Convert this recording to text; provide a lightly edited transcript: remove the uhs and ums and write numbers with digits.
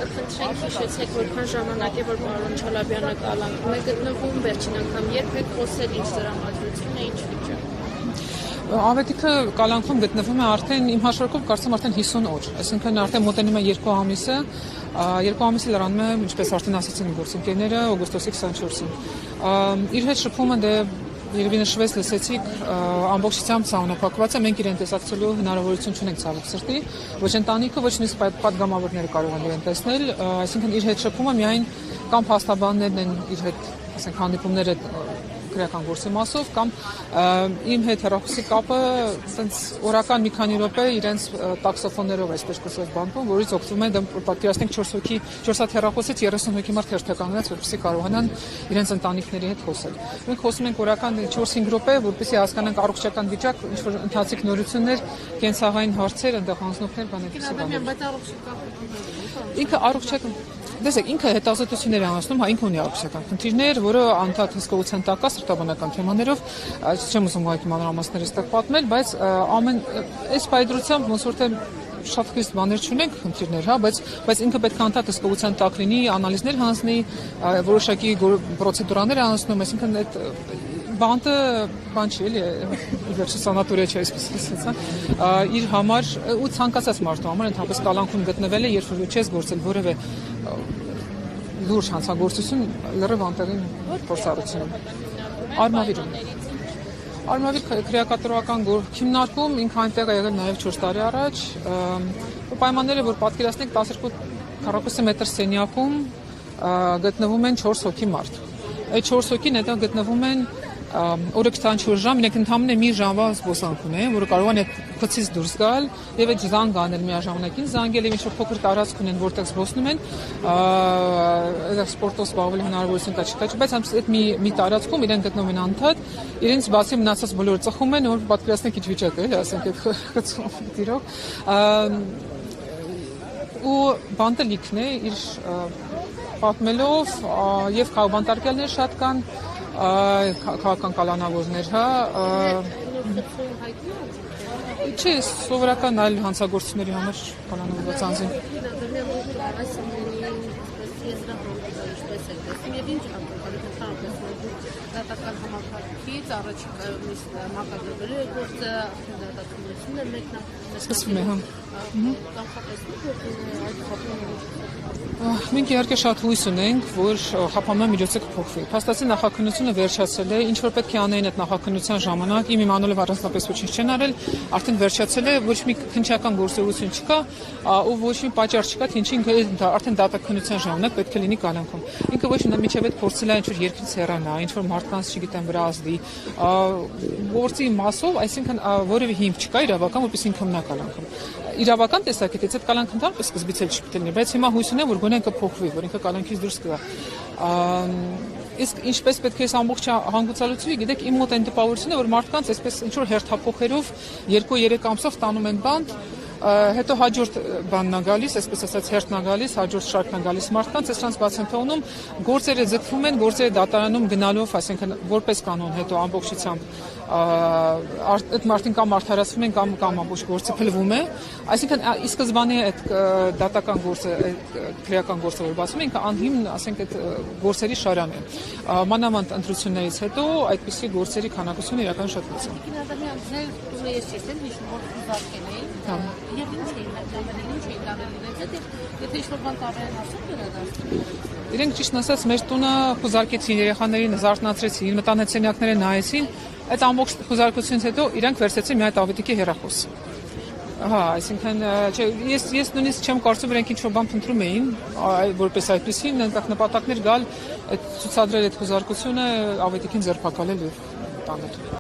Խնդրենք հիշեցեք, որքան ժամանակ է, որ պարոն Չալաբյանը կալանքում է գտնվում, վերջին անգամ երբ եք խոսել, ինչ դրամատրություն է, ինչ վիճակ։ Ավետիքը կալանքում գտնվում է արդեն իմ հաշվարկով կարծեմ արդեն 50 օր, այսինքն արդեն մոտենում է 2 ամիսը, 2 ամիսը լրանում է, ինչպես արդեն ասացին գործընկերները, օգոստոսի 24-ին։ Իր հետ շփումը դե երևի նշվեց, լսեցիք, ամբողջությամբ սահմանափակված է, մենք իրեն տեսակցելու հնարավորություն չունենք ցավոք սրտի, ոչ ընտանիքը, ոչ նույնիսկ պատգամավորները կարող են իրեն տեսնել, այսինքն իր հետ շփումը միայն կամ փաստաբաններն են իր հետ, ասենք, հանդիպումները քրեական գործի մասով կամ իմ հետ հեռախոսի կապը ասենց օրական մի քանի րոպե իրենց տաքսոֆոններով այսպես կոչված բանտում, որից օգտվում են պատկերացնենք 4 հոգի 4 հատ հեռախոսից 30 հոգի մարդ հերթականից, որպեսզի կարողանան իրենց ընտանիքների հետ խոսել։ Մենք խոսում ենք օրական 4-5 րոպե, որպեսզի հասկանանք առողջական վիճակ, ինչ որ ընթացիկ նորություններ, կենցաղային հարցեր, այնտեղ հանձնողներ, ինքը առողջական Դեսեք, ինքը հետազոտություններ է անցնում, ինքը ունի առողջական խնդիրներ, որը անդադ հսկողության տակ է սրտաբանական թեմաներով, չեմ ուզում ուղղակի մանրամասներ այստեղ պատմել, բայց ամեն այս պայդրությամբ ոնց որ թե շատ քիչ բաներ չունենք, խնդիրներ, հա, բայց ինքը պետք է անդադ հսկողության տակ լինի, անալիզներ հանձնի, որոշակի պրոցեդուրաներ անցնում, այսինքն այդ բանտը բան չի, էլի, վերջի սանատորիա չէ, այսպես ասած, իր համար ու ցանկացած մարդու համար ընդհանրապես կալանքում գտնվել է, երբ որ չես գործել որևէ լուրջ հանցագործություն, լրիվ անտեղին փորձառություն։ Արմավիր քրեակատորական քննարկում, ինքը այնտեղ է եղել նաև 4 տարի առաջ, պայմանները, որ պատկերացնենք 12 քառակուսի մետր սենյակում գտնվում են 4 հոգի մարդ։ Այդ 4 հոգին հետո գտնվում են օրը 24 ժամ, իրենք ընդհանրապես մի ժամվա զբոսանք ունեն, որը կարող են այդ խցից դուրս գալ եւ այդ զանգ անել միաժամանակին, զանգել եւ ինչ-որ փոքր տարածք ունեն, որտեղ զբոսնում են, այդտեղ սպորտով զբաղվելու հնարավորություն կա չկա, բայց այդ մի տարածքում իրենք գտնվում են անդադ, իրենց բացի մնացած բոլորը ծխում են, որ պատկերացնեք ինչ վիճակ է, էլի, ասենք այդ խցում դիրով, ու բանտը լիքն է իր պատմելով եւ քաղաքբանտարկյալներ շատ կան քաղաքական կալանավորներ, հա, չէ, սովորական այլ հանցագործությունների համար կալանավորված անձին։ Դատական համակարգից առաջիկա մակագրվել է գործը, դատականությունը սկսվում է, հա։ Մենք իհարկե շատ հույս ունենք, որ խափանման միջոցը կփոխվի։ Փաստացի նախաքննությունը վերջացել է, ինչ որ պետք է անեին այդ նախաքննության ժամանակ, իմ իմանալով առանձնապես ոչինչ չեն արել, արդեն վերջացել է, ոչ մի քննչական գործողություն չկա, ու ոչ մի պատճառ չկա, թե ինչի ինքը արդեն դատաքննության ժամանակ պետք է լինի կալանքում։ Ինքը ոչ մինչև այդ փորձել է ինչ որ երկրից հեռանա, ինչ որ մարդկանց, չգիտեմ, վրա ազդի, գործի մասով, այսինքն որևէ հիմք չկա իրավական, որպես ինքը մնա կալանքում։ Իրավական տեսակետից այդ կալանքը ընդհանրապես սկզբից էլ չպետք է լինի, բայց հիմա հույս ունեմ, որ գոնե կփոխվի, որ ինքը կալանքից դուրս կգա։ Իսկ ինչպես պետք է այս ամբողջ հանգուցալուծվի, գիտեք, իմ մոտ այն տպավորությունն է, որ մարդկանց այսպես ինչ որ հերթափոխերով 2-3 ամսով տանում են բանտ, հետո հաջորդ բանն է գալիս, այսպես ասած հերթն է գալիս, հաջորդ շարքն է գալիս մարդկանց, այսրանց բաց են թողնում, գործերը ձգվում են, գործերը դատարանում գնալով, այսինքն որպես կանոն հետո ամբողջությամբ այդ մարդին կամ արդարացվում են կամ ամբողջ գործը փլվում է, այսինքն ի սկզբանե այդ դատական գործը, քրեական գործը որ բացվում է, ինքը անհիմն, ասենք այդ գործերի շարան է։ Մանավանդ ընտրություններից հետո այդպիսի գործերի քանակությունը իրականում շատ մեծ է։ Եվ ինչ էին մեկնաբանել, ինչ էին կարելի եթե ինչ-որ բան տարեն ասում վերադարձում։ Իրենք ճիշտ ասած մեր տունը խուզարկեցին, երեխաներին զարթնացրեցին, մտանեցենյակները նայեցին, այդ ամբողջ խուզարկությունից հետո իրանք վերցրեցին մի այդ ավետիքի հեռախոս։ Հա, այսինքն ես նույնիսկ չեմ կարծում իրենք ինչ-որ բան փնտրում էին, որպես այդպեսին, այնտեղ նպատակներ գալ, ցուցադրել այդ խուզարկությունը, ավետիքին ձերբակալել եւ տանել։